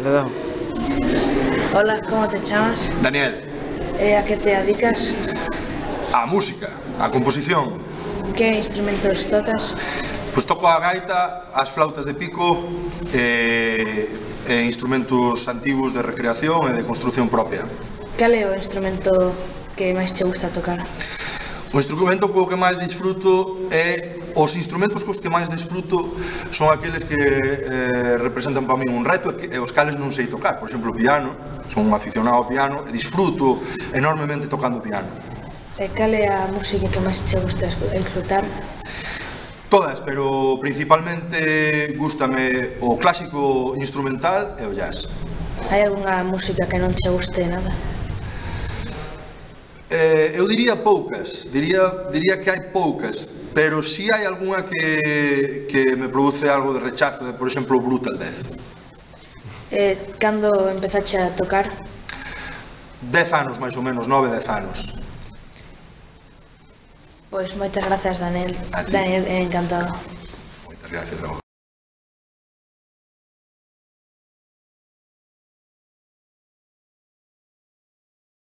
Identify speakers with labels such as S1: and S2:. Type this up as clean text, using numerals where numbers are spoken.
S1: le dou.
S2: Hola, ¿cómo te llamas?
S3: Daniel,
S2: ¿A qué te dedicas?
S3: a música, a composición.
S2: ¿Qué instrumentos tocas?
S3: Pois toco a gaita, as flautas de pico e instrumentos antigos de recreación e de construcción propia.
S2: ¿Cal é o instrumento que máis te gusta tocar?
S3: O instrumento co que máis disfruto é... Os instrumentos cos que máis disfruto son aqueles que representan para min un reto e os cales non sei tocar. Por exemplo, o piano, son un aficionado ao piano e disfruto enormemente tocando o piano.
S2: E cal é a música que máis te gusta escutar?
S3: Todas, pero principalmente gústame o clásico instrumental e o jazz.
S2: Hai algunha música que non te guste nada?
S3: Eu diría poucas, diría que hai poucas, pero si hai algunha que me produce algo de rechazo, por exemplo, Brutal Death.
S2: Cando empezaste a tocar?
S3: 10 anos, máis ou menos, 9, 10 anos.
S2: Pois moitas grazas, Daniel.
S3: A ti.
S2: Daniel, encantado.
S3: Moitas gracias,